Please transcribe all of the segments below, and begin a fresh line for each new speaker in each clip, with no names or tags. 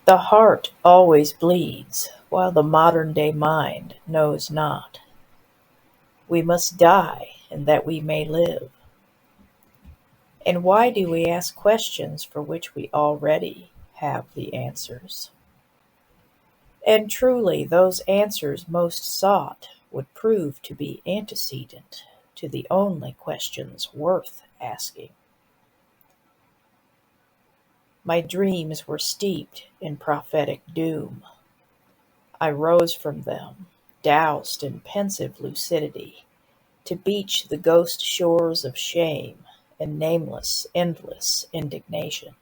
The heart always bleeds, while the modern-day mind knows not. We must die, and that we may live. And why do we ask questions for which we already have the answers? And truly those answers most sought would prove to be antecedent to the only questions worth asking. My dreams were steeped in prophetic doom. I rose from them, doused in pensive lucidity, to beach the ghost shores of shame and nameless, endless indignation.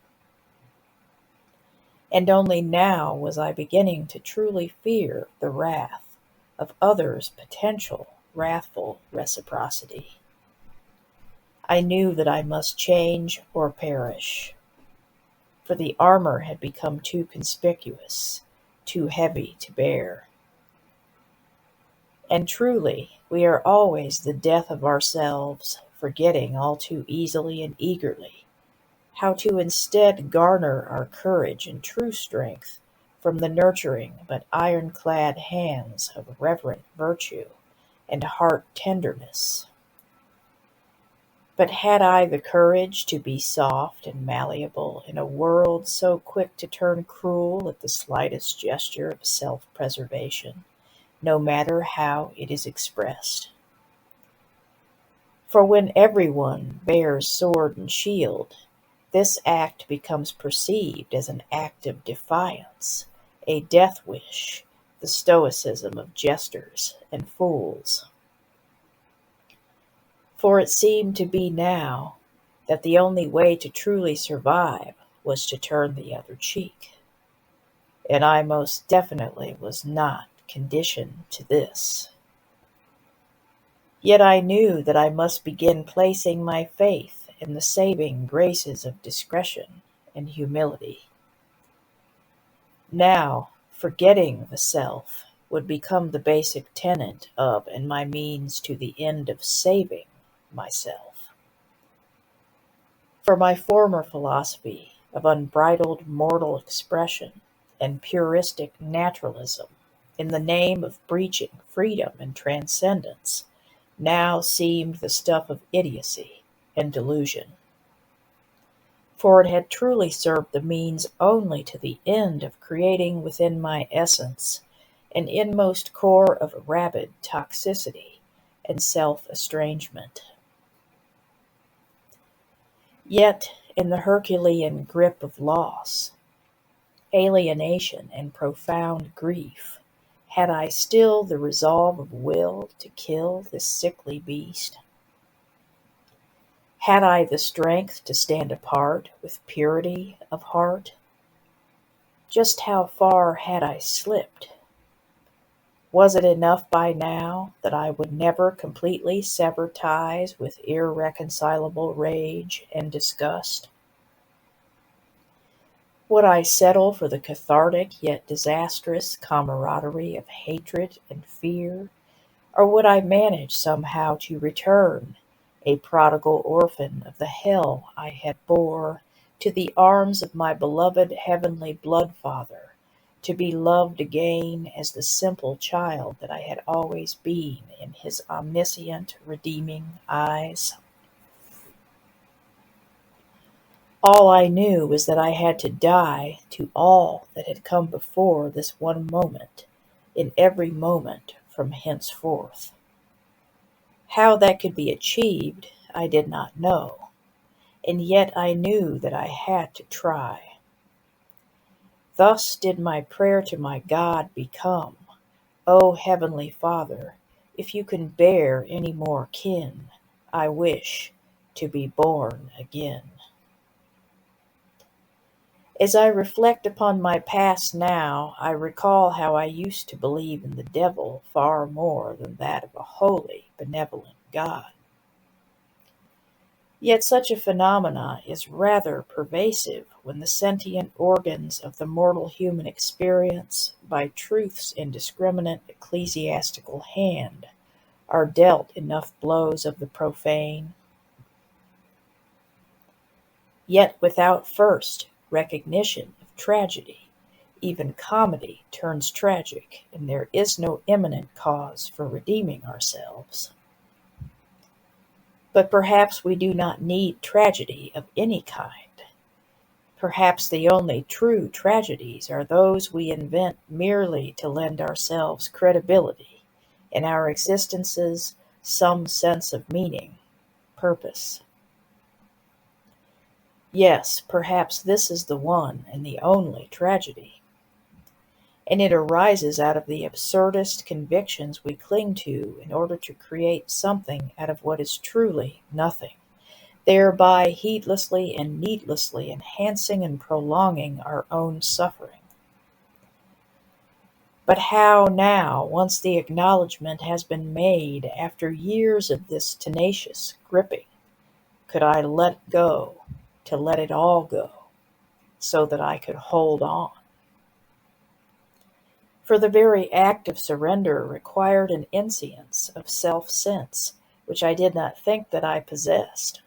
And only now was I beginning to truly fear the wrath of others' potential wrathful reciprocity. I knew that I must change or perish, for the armor had become too conspicuous, too heavy to bear. And truly, we are always the death of ourselves, forgetting all too easily and eagerly how to instead garner our courage and true strength from the nurturing but ironclad hands of reverent virtue and heart tenderness. But had I the courage to be soft and malleable in a world so quick to turn cruel at the slightest gesture of self-preservation, no matter how it is expressed? For when everyone bears sword and shield, this act becomes perceived as an act of defiance, a death wish, the stoicism of jesters and fools. For it seemed to be now that the only way to truly survive was to turn the other cheek. And I most definitely was not conditioned to this. Yet I knew that I must begin placing my faith in the saving graces of discretion and humility. Now, forgetting the self would become the basic tenet of and my means to the end of saving myself. For my former philosophy of unbridled mortal expression and puristic naturalism in the name of preaching freedom and transcendence now seemed the stuff of idiocy and delusion. For it had truly served the means only to the end of creating within my essence an inmost core of rabid toxicity and self-estrangement. Yet, in the Herculean grip of loss, alienation, and profound grief, had I still the resolve of will to kill this sickly beast? Had I the strength to stand apart with purity of heart? Just how far had I slipped? Was it enough by now that I would never completely sever ties with irreconcilable rage and disgust? Would I settle for the cathartic yet disastrous camaraderie of hatred and fear, or would I manage somehow to return, a prodigal orphan of the hell I had bore, to the arms of my beloved heavenly blood-father, to be loved again as the simple child that I had always been in his omniscient, redeeming eyes? All I knew was that I had to die to all that had come before this one moment, in every moment from henceforth. How that could be achieved, I did not know, and yet I knew that I had to try. Thus did my prayer to my God become, O Heavenly Father, if you can bear any more kin, I wish to be born again. As I reflect upon my past now, I recall how I used to believe in the devil far more than that of a holy, benevolent God. Yet such a phenomena is rather pervasive when the sentient organs of the mortal human experience, by truth's indiscriminate ecclesiastical hand, are dealt enough blows of the profane, yet without first recognition of tragedy, Even comedy turns tragic, and there is no imminent cause for redeeming ourselves. But perhaps we do not need tragedy of any kind. Perhaps the only true tragedies are those we invent merely to lend ourselves credibility, and our existences some sense of meaning, purpose. Yes, perhaps this is the one and the only tragedy. And it arises out of the absurdest convictions we cling to in order to create something out of what is truly nothing, thereby heedlessly and needlessly enhancing and prolonging our own suffering. But how now, once the acknowledgment has been made after years of this tenacious gripping, could I let go, to let it all go, so that I could hold on? For the very act of surrender required an inscience of self-sense which I did not think that I possessed,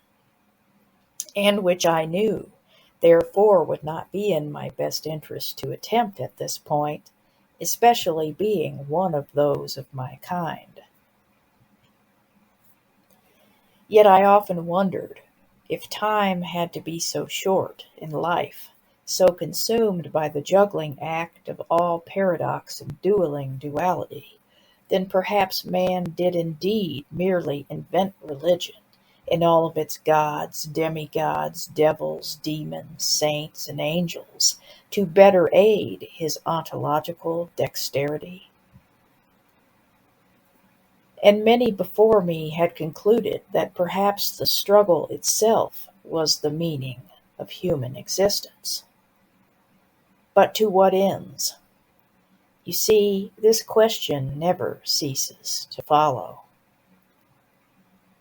and which I knew, therefore would not be in my best interest to attempt at this point, especially being one of those of my kind. Yet I often wondered, if time had to be so short in life, so consumed by the juggling act of all paradox and dueling duality, then perhaps man did indeed merely invent religion in all of its gods, demigods, devils, demons, saints, and angels, to better aid his ontological dexterity. And many before me had concluded that perhaps the struggle itself was the meaning of human existence. But to what ends? You see, this question never ceases to follow.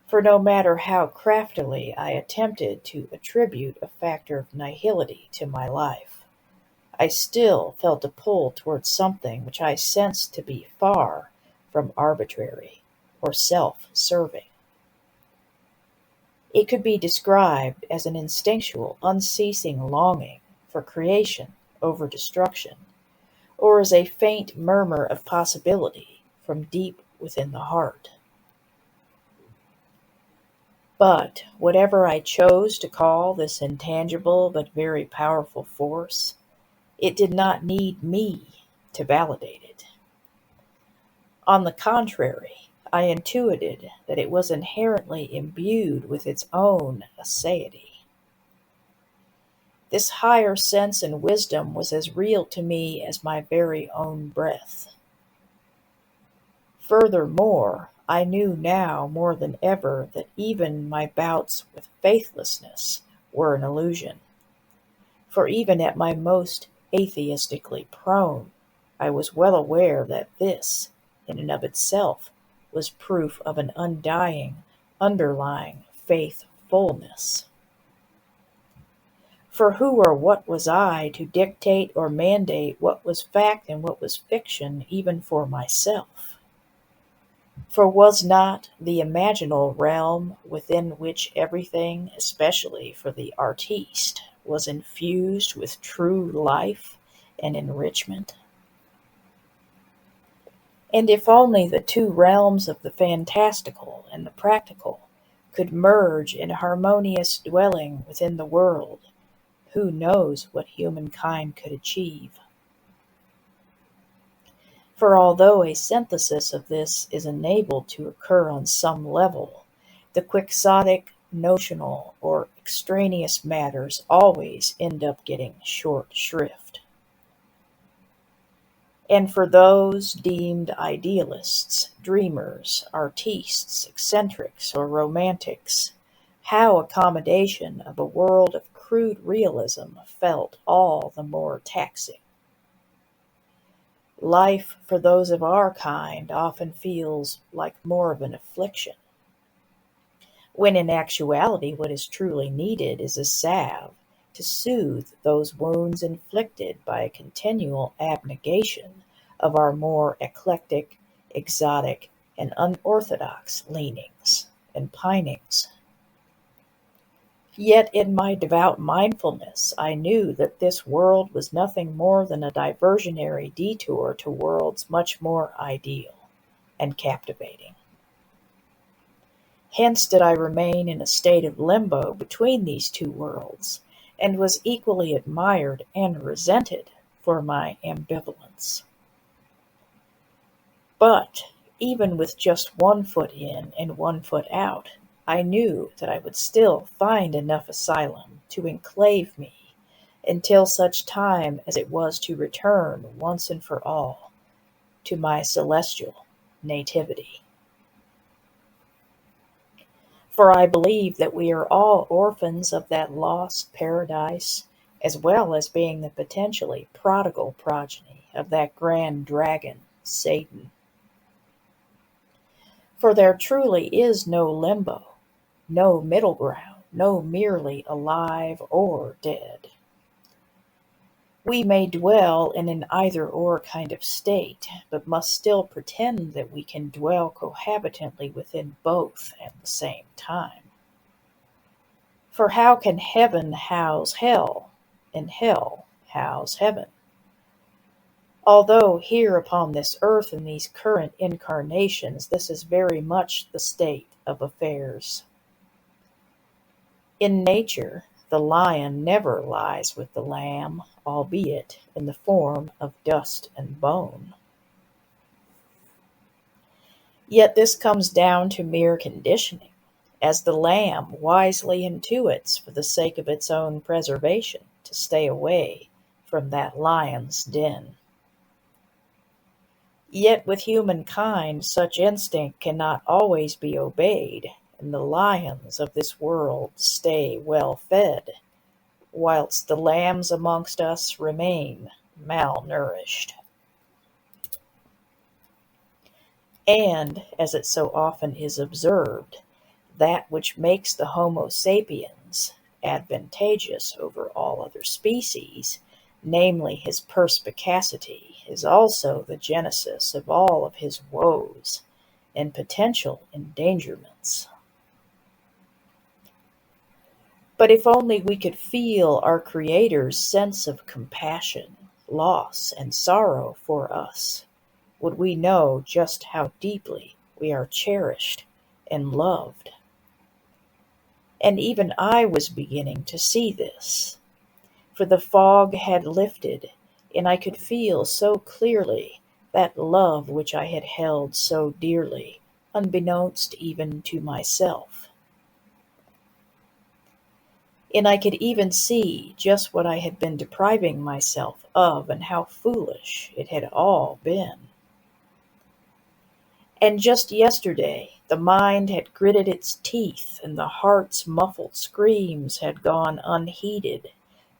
For no matter how craftily I attempted to attribute a factor of nihility to my life, I still felt a pull towards something which I sensed to be far from arbitrary or self-serving. It could be described as an instinctual, unceasing longing for creation over destruction, or as a faint murmur of possibility from deep within the heart. But whatever I chose to call this intangible but very powerful force, it did not need me to validate it. On the contrary, I intuited that it was inherently imbued with its own aseity. This higher sense and wisdom was as real to me as my very own breath. Furthermore, I knew now more than ever that even my bouts with faithlessness were an illusion. For even at my most atheistically prone, I was well aware that this, in and of itself, was proof of an undying, underlying faithfulness. For who or what was I to dictate or mandate what was fact and what was fiction even for myself? For was not the imaginal realm within which everything, especially for the artiste, was infused with true life and enrichment? And if only the two realms of the fantastical and the practical could merge in harmonious dwelling within the world, who knows what humankind could achieve? For although a synthesis of this is enabled to occur on some level, the quixotic, notional, or extraneous matters always end up getting short shrift. And for those deemed idealists, dreamers, artistes, eccentrics, or romantics, how accommodation of a world of crude realism felt all the more taxing. Life for those of our kind often feels like more of an affliction, when in actuality what is truly needed is a salve to soothe those wounds inflicted by a continual abnegation of our more eclectic, exotic, and unorthodox leanings and pinings. Yet in my devout mindfulness I knew that this world was nothing more than a diversionary detour to worlds much more ideal and captivating. Hence did I remain in a state of limbo between these two worlds, and was equally admired and resented for my ambivalence. But even with just one foot in and one foot out, I knew that I would still find enough asylum to enclave me until such time as it was to return once and for all to my celestial nativity. For I believe that we are all orphans of that lost paradise, as well as being the potentially prodigal progeny of that grand dragon, Satan. For there truly is no limbo, no middle ground, no merely alive or dead. We may dwell in an either-or kind of state, but must still pretend that we can dwell cohabitantly within both at the same time. For how can heaven house hell, and hell house heaven? Although here upon this earth in these current incarnations this is very much the state of affairs. In nature, the lion never lies with the lamb, albeit in the form of dust and bone. Yet this comes down to mere conditioning, as the lamb wisely intuits for the sake of its own preservation to stay away from that lion's den. Yet with humankind such instinct cannot always be obeyed, and the lions of this world stay well fed, whilst the lambs amongst us remain malnourished. And, as it so often is observed, that which makes the Homo sapiens advantageous over all other species, namely his perspicacity, is also the genesis of all of his woes and potential endangerments. But if only we could feel our Creator's sense of compassion, loss, and sorrow for us, would we know just how deeply we are cherished and loved. And even I was beginning to see this, for the fog had lifted, and I could feel so clearly that love which I had held so dearly, unbeknownst even to myself. And I could even see just what I had been depriving myself of and how foolish it had all been. And just yesterday the mind had gritted its teeth, and the heart's muffled screams had gone unheeded,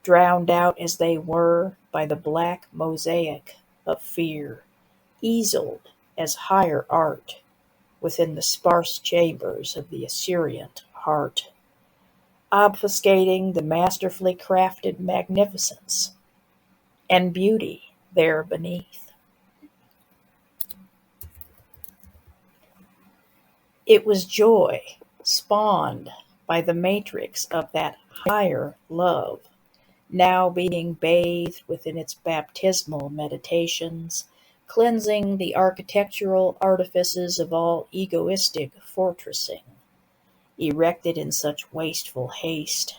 drowned out as they were by the black mosaic of fear, easeled as higher art within the sparse chambers of the Assyrian heart, obfuscating the masterfully crafted magnificence and beauty there beneath. It was joy, spawned by the matrix of that higher love, now being bathed within its baptismal meditations, cleansing the architectural artifices of all egoistic fortressing, erected in such wasteful haste,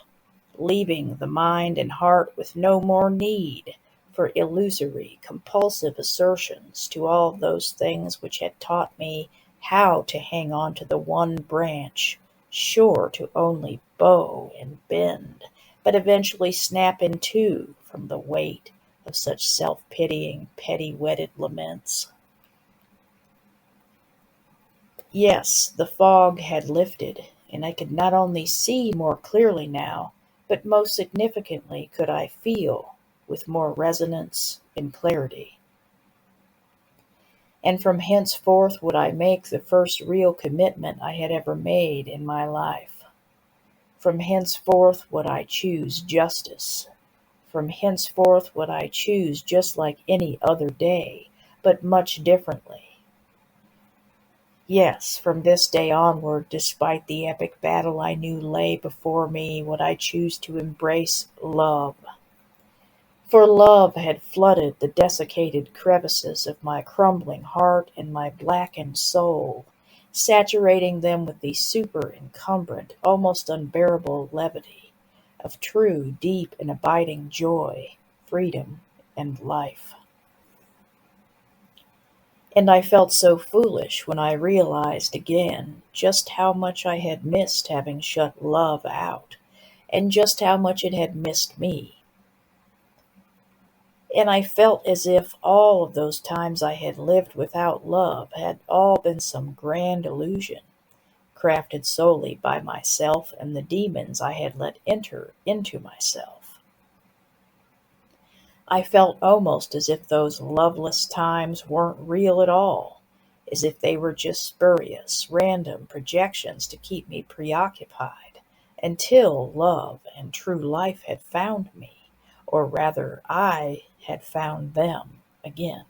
leaving the mind and heart with no more need for illusory, compulsive assertions to all those things which had taught me how to hang on to the one branch, sure to only bow and bend, but eventually snap in two from the weight of such self-pitying, petty-wedded laments. Yes, the fog had lifted, and I could not only see more clearly now, but most significantly could I feel with more resonance and clarity. And from henceforth would I make the first real commitment I had ever made in my life. From henceforth would I choose justice. From henceforth would I choose just like any other day, but much differently. Yes, from this day onward, despite the epic battle I knew lay before me, would I choose to embrace love. For love had flooded the desiccated crevices of my crumbling heart and my blackened soul, saturating them with the super-encumbrant, almost unbearable levity of true, deep, and abiding joy, freedom, and life. And I felt so foolish when I realized again just how much I had missed having shut love out, and just how much it had missed me. And I felt as if all of those times I had lived without love had all been some grand illusion, crafted solely by myself and the demons I had let enter into myself. I felt almost as if those loveless times weren't real at all, as if they were just spurious, random projections to keep me preoccupied until love and true life had found me, or rather, I had found them again.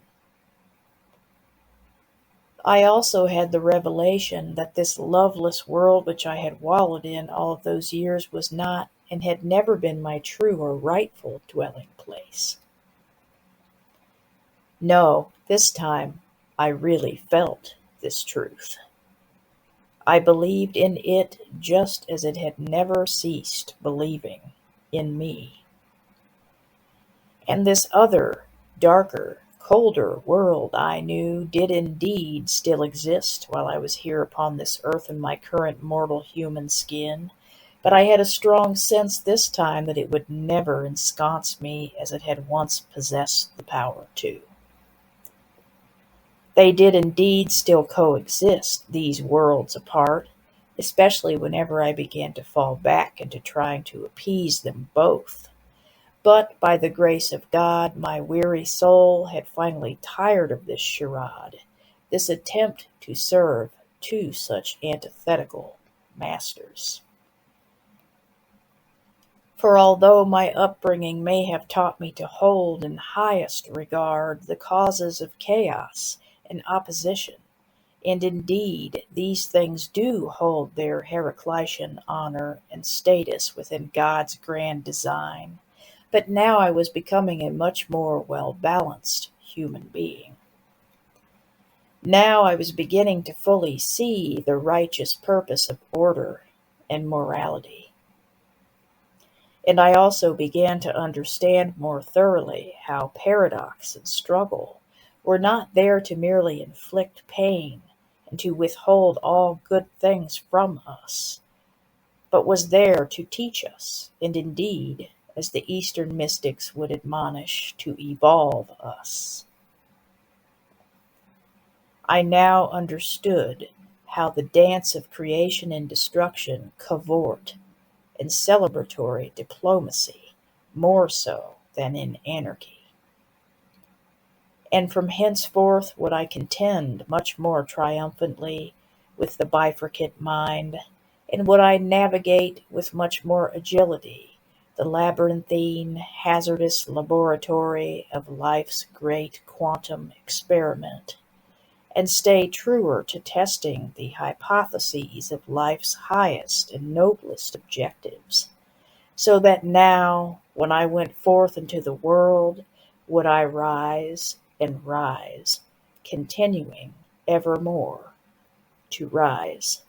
I also had the revelation that this loveless world which I had wallowed in all of those years was not and had never been my true or rightful dwelling place. No, this time I really felt this truth. I believed in it just as it had never ceased believing in me. And this other, darker, colder world I knew did indeed still exist while I was here upon this earth in my current mortal human skin, but I had a strong sense this time that it would never ensconce me as it had once possessed the power to. They did indeed still coexist, these worlds apart, especially whenever I began to fall back into trying to appease them both. But by the grace of God, my weary soul had finally tired of this charade, this attempt to serve two such antithetical masters. For although my upbringing may have taught me to hold in highest regard the causes of chaos and opposition, and indeed these things do hold their Heraclitean honor and status within God's grand design, but now I was becoming a much more well-balanced human being. Now I was beginning to fully see the righteous purpose of order and morality. And I also began to understand more thoroughly how paradox and struggle were not there to merely inflict pain and to withhold all good things from us, but was there to teach us, and indeed, as the Eastern mystics would admonish, to evolve us. I now understood how the dance of creation and destruction cavort in celebratory diplomacy more so than in anarchy. And from henceforth would I contend much more triumphantly with the bifurcate mind, and would I navigate with much more agility the labyrinthine, hazardous laboratory of life's great quantum experiment, and stay truer to testing the hypotheses of life's highest and noblest objectives, so that now, when I went forth into the world, would I rise and rise, continuing evermore to rise.